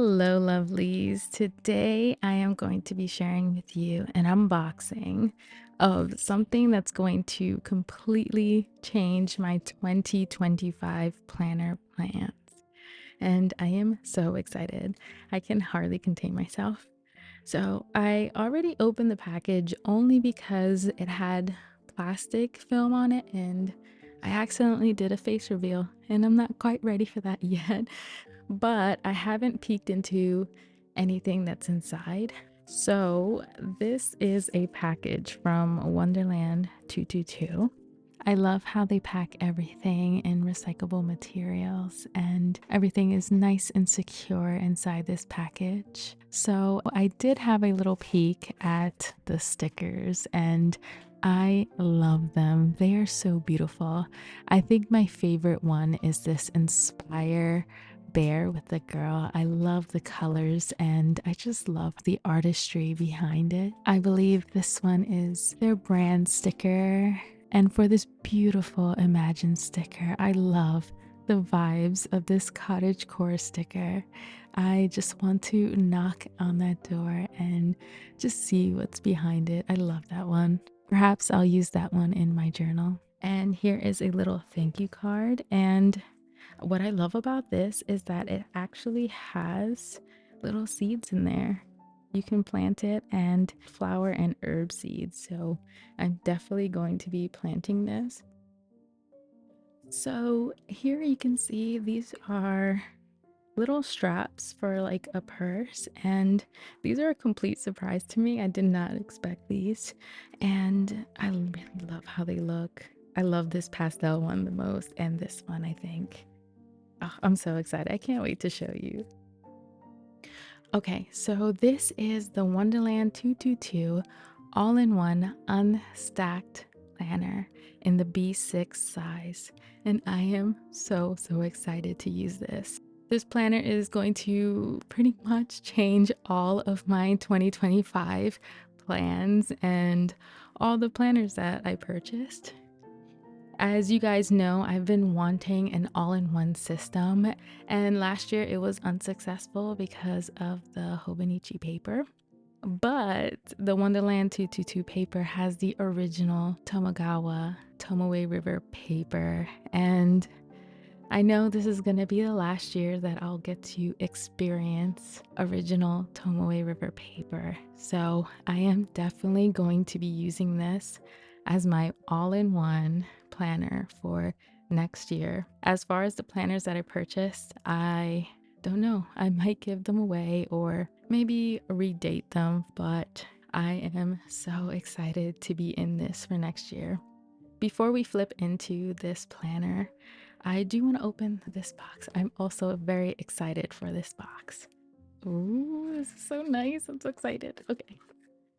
Hello, lovelies. Today I am going to be sharing with you an unboxing of something that's going to completely change my 2025 planner plans. And I am so excited. I can hardly contain myself. So I already opened the package only because it had plastic film on it and I accidentally did a face reveal and I'm not quite ready for that yet. But I haven't peeked into anything that's inside. So this is a package from Wonderland222. I love how they pack everything in recyclable materials and everything is nice and secure inside this package. So I did have a little peek at the stickers and I love them. They are so beautiful. I think my favorite one is this Inspire bear with the girl. I love the colors and I just love the artistry behind it. I believe this one is their brand sticker. And for this beautiful Imagine sticker, I love the vibes of this cottagecore sticker. I just want to knock on that door and just see what's behind it. I love that one. Perhaps I'll use that one in my journal. And here is a little thank you card. And what I love about this is that it actually has little seeds in there. You can plant it and flower and herb seeds. So I'm definitely going to be planting this. So here you can see these are little straps for like a purse, and these are a complete surprise to me. I did not expect these, and I really love how they look. I love this pastel one the most, and this one, I think. Oh, I'm so excited. I can't wait to show you. Okay, so this is the Wonderland222 all-in-one unstacked planner in the B6 size, and I am so excited to use this. This planner is going to pretty much change all of my 2025 plans and all the planners that I purchased. As you guys know, I've been wanting an all-in-one system, and last year it was unsuccessful because of the Hobonichi paper. But the Wonderland222 paper has the original Tomogawa Tomoe River paper, and I know this is gonna be the last year that I'll get to experience original Tomoe River paper. So I am definitely going to be using this as my all-in-one planner for next year. As far as the planners that I purchased, I don't know. I might give them away or maybe redate them, but I am so excited to be in this for next year. Before we flip into this planner, I do want to open this box. I'm also very excited for this box. Ooh, this is so nice. I'm so excited. Okay.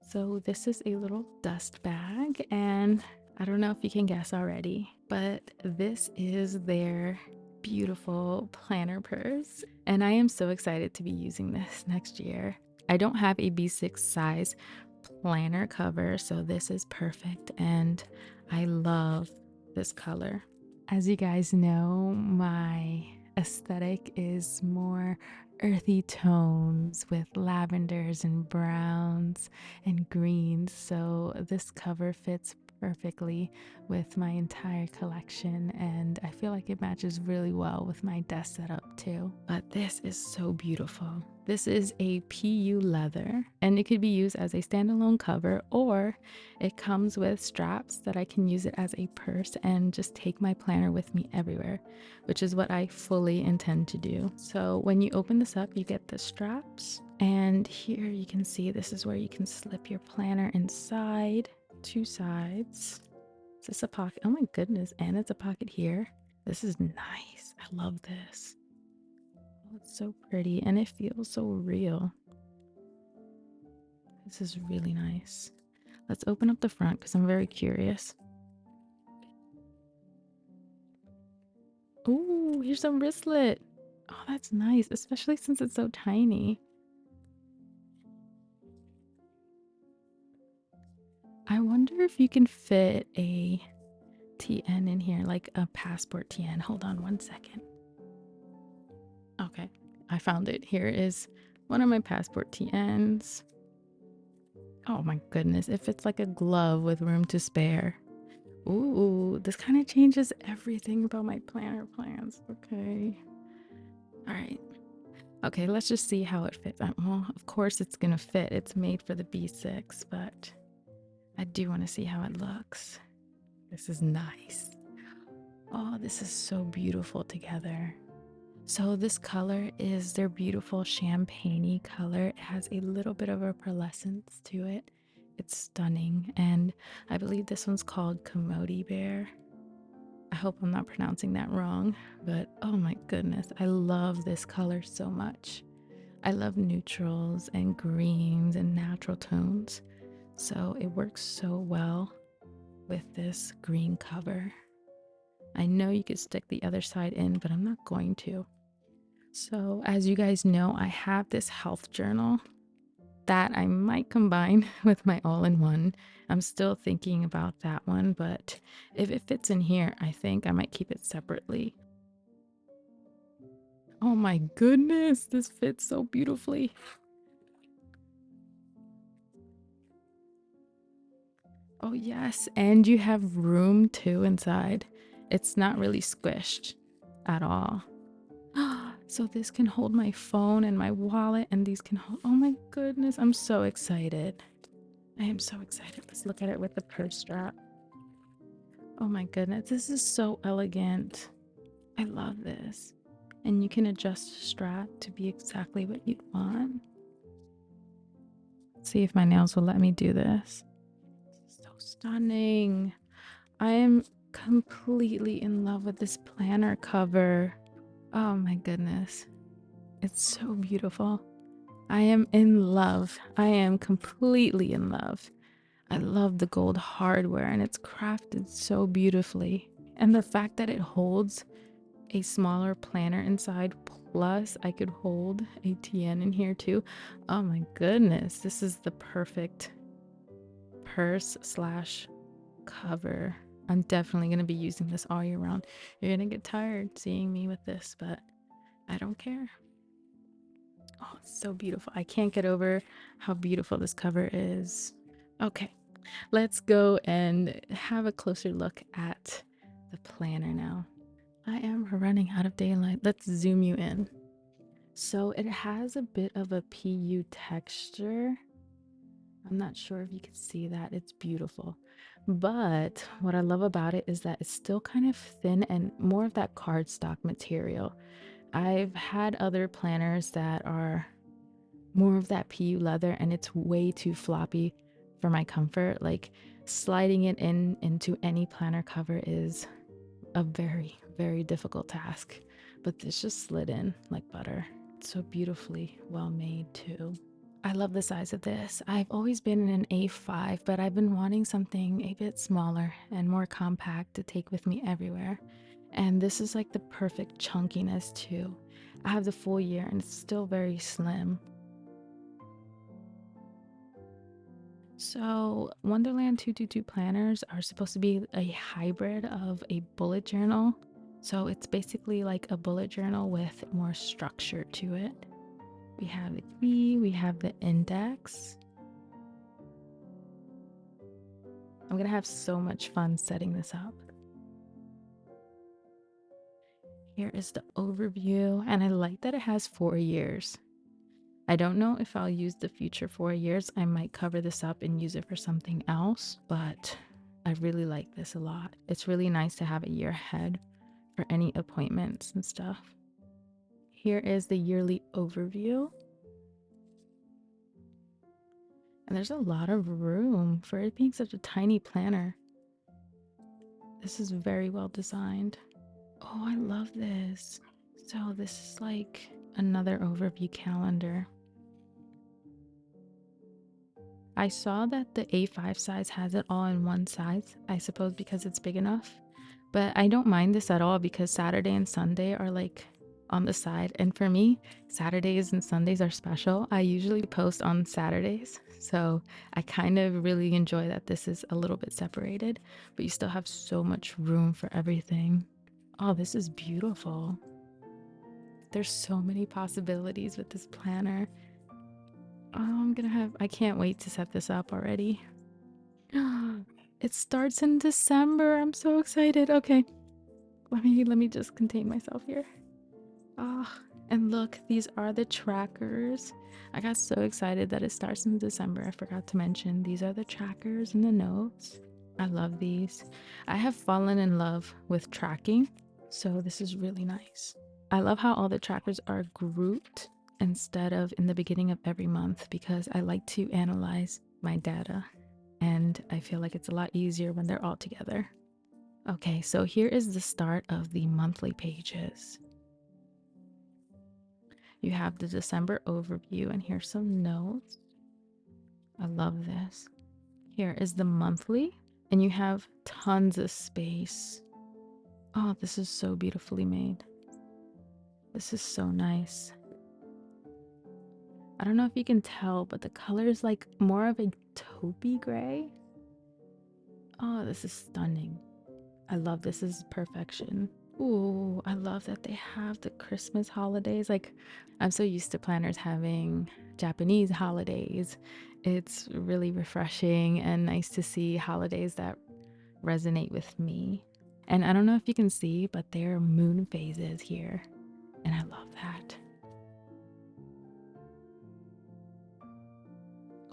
So this is a little dust bag, and I don't know if you can guess already, but this is their beautiful planner purse, and I am so excited to be using this next year. I don't have a B6 size planner cover, so this is perfect, and I love this color. As you guys know, my aesthetic is more earthy tones with lavenders and browns and greens, so this cover fits perfectly with my entire collection, and I feel like it matches really well with my desk setup too. But this is so beautiful. This is a PU leather, and it could be used as a standalone cover, or it comes with straps that I can use it as a purse and just take my planner with me everywhere, which is what I fully intend to do. So when you open this up, you get the straps, and here you can see this is where you can slip your planner inside. Two sides. Is this a pocket? Oh my goodness, and it's a pocket here. This is nice. I love this. Oh, it's so pretty and it feels so real. This is really nice. Let's open up the front because I'm very curious. Oh, here's some wristlet. Oh, that's nice, especially since it's so tiny. I wonder if you can fit a TN in here, like a passport TN. Hold on one second. Okay. I found it. Here is one of my passport TNs. Oh my goodness, it fits like a glove with room to spare. Ooh, this kind of changes everything about my planner plans. Okay. All right. Okay, let's just see how it fits. Well, of course it's gonna fit. It's made for the B6, but I do want to see how it looks. This is nice. Oh, this is so beautiful together. So this color is their beautiful champagne-y color. It has a little bit of a pearlescence to it. It's stunning, and I believe this one's called Kermode Bear. I hope I'm not pronouncing that wrong, but oh my goodness, I love this color so much. I love neutrals and greens and natural tones, so it works so well with this green cover. I know you could stick the other side in, but I'm not going to. So as you guys know, I have this health journal that I might combine with my all-in-one. I'm still thinking about that one, but if it fits in here, I think I might keep it separately. Oh my goodness, this fits so beautifully. Oh yes, and you have room too inside. It's not really squished at all. So this can hold my phone and my wallet, and these can hold, oh my goodness, I'm so excited. I am so excited. Let's look at it with the purse strap. Oh my goodness, this is so elegant. I love this. And you can adjust the strap to be exactly what you want. Let's see if my nails will let me do this. This is so stunning. I am completely in love with this planner cover. Oh my goodness. It's so beautiful. I am in love. I am completely in love. I love the gold hardware, and it's crafted so beautifully. And the fact that it holds a smaller planner inside, plus I could hold a TN in here too. Oh my goodness, this is the perfect purse slash cover. I'm definitely going to be using this all year round. You're going to get tired seeing me with this, but I don't care. Oh, it's so beautiful. I can't get over how beautiful this cover is. Okay, let's go and have a closer look at the planner now. I am running out of daylight. Let's zoom you in. So it has a bit of a PU texture. I'm not sure if you can see that. It's beautiful. But what I love about it is that it's still kind of thin and more of that cardstock material. I've had other planners that are more of that PU leather, and it's way too floppy for my comfort. Like sliding it into any planner cover is a very, very difficult task. But this just slid in like butter. It's so beautifully well made too. I love the size of this. I've always been in an A5, but I've been wanting something a bit smaller and more compact to take with me everywhere. And this is like the perfect chunkiness too. I have the full year and it's still very slim. So Wonderland222 planners are supposed to be a hybrid of a bullet journal. So it's basically like a bullet journal with more structure to it. We have the key, we have the index. I'm gonna have so much fun setting this up. Here is the overview, and I like that it has 4 years. I don't know if I'll use the future 4 years. I might cover this up and use it for something else, but I really like this a lot. It's really nice to have a year ahead for any appointments and stuff. Here is the yearly overview. And there's a lot of room for it being such a tiny planner. This is very well designed. Oh, I love this. So this is like another overview calendar. I saw that the A5 size has it all in one size, I suppose because it's big enough. But I don't mind this at all because Saturday and Sunday are like on the side. And for me, Saturdays and Sundays are special. I usually post on Saturdays. So I kind of really enjoy that this is a little bit separated, but you still have so much room for everything. Oh, this is beautiful. There's so many possibilities with this planner. Oh, I can't wait to set this up already. It starts in December. I'm so excited. Okay, let me just contain myself here. Oh, and look, these are the trackers. I got so excited that it starts in December. I forgot to mention these are the trackers and the notes. I love these. I have fallen in love with tracking, so this is really nice. I love how all the trackers are grouped instead of in the beginning of every month because I like to analyze my data, and I feel like it's a lot easier when they're all together. Okay, so here is the start of the monthly pages. You have the December overview, and here's some notes. I love this. Here is the monthly, and you have tons of space. Oh, this is so beautifully made. This is so nice. I don't know if you can tell, but the color is like more of a taupey gray. Oh, this is stunning. I love this. This is perfection. Ooh, I love that they have the Christmas holidays. Like, I'm so used to planners having Japanese holidays. It's really refreshing and nice to see holidays that resonate with me. And I don't know if you can see, but there are moon phases here, and I love that.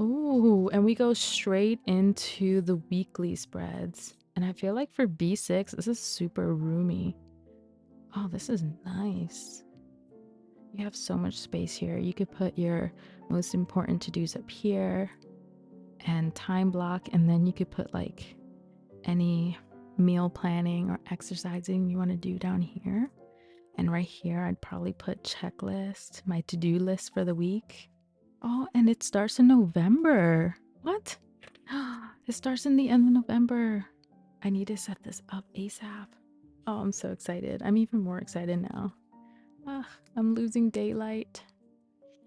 Ooh, and we go straight into the weekly spreads. And I feel like for B6, this is super roomy. Oh, this is nice. You have so much space here. You could put your most important to-dos up here and time block, and then you could put like any meal planning or exercising you want to do down here. And right here, I'd probably put checklist, my to-do list for the week. Oh, and it starts in November. What? It starts in the end of November. I need to set this up ASAP. Oh, I'm so excited. I'm even more excited now. I'm losing daylight.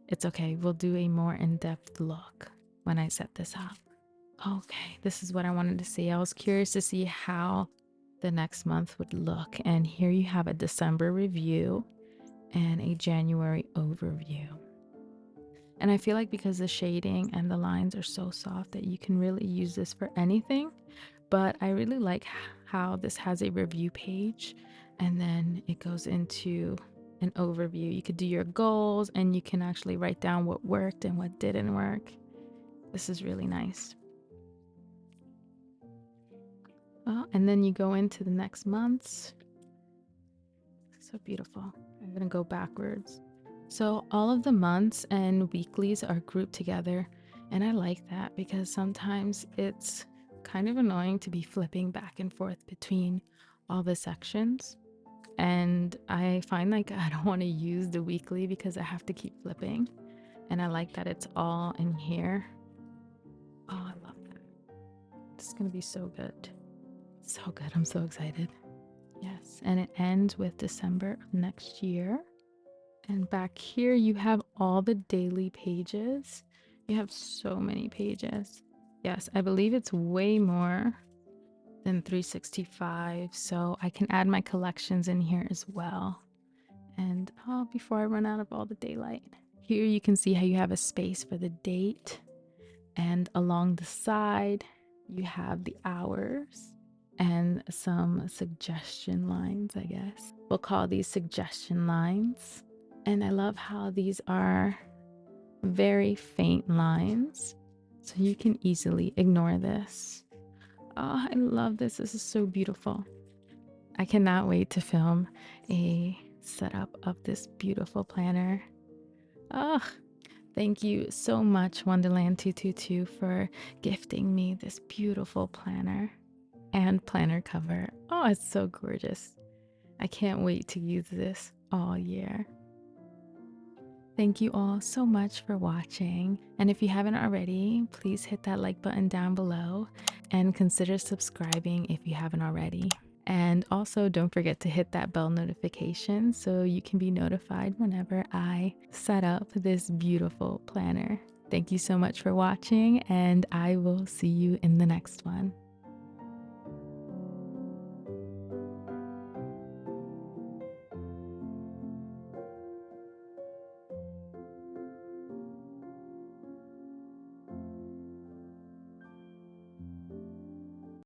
It's okay. We'll do a more in-depth look when I set this up. Okay, this is what I wanted to see. I was curious to see how the next month would look. And here you have a December review and a January overview. And I feel like because the shading and the lines are so soft that you can really use this for anything. But I really like how this has a review page and then it goes into an overview. You could do your goals and you can actually write down what worked and what didn't work. This is really nice. Well, and then you go into the next months. So beautiful. I'm gonna go backwards. So all of the months and weeklies are grouped together, and I like that because sometimes it's kind of annoying to be flipping back and forth between all the sections. And I find like I don't want to use the weekly because I have to keep flipping. And I like that it's all in here. Oh, I love that. This is gonna be so good. So good. I'm so excited. Yes, and it ends with December of next year. And back here you have all the daily pages. You have so many pages. Yes, I believe it's way more than 365, so I can add my collections in here as well. And oh, before I run out of all the daylight, here you can see how you have a space for the date, and along the side you have the hours and some suggestion lines. I guess we'll call these suggestion lines. And I love how these are very faint lines, so you can easily ignore this. Oh, I love this. This is so beautiful. I cannot wait to film a setup of this beautiful planner. Oh, thank you so much, Wonderland222, for gifting me this beautiful planner and planner cover. Oh, it's so gorgeous. I can't wait to use this all year. Thank you all so much for watching. And if you haven't already, please hit that like button down below and consider subscribing if you haven't already. And also don't forget to hit that bell notification so you can be notified whenever I set up this beautiful planner. Thank you so much for watching, and I will see you in the next one.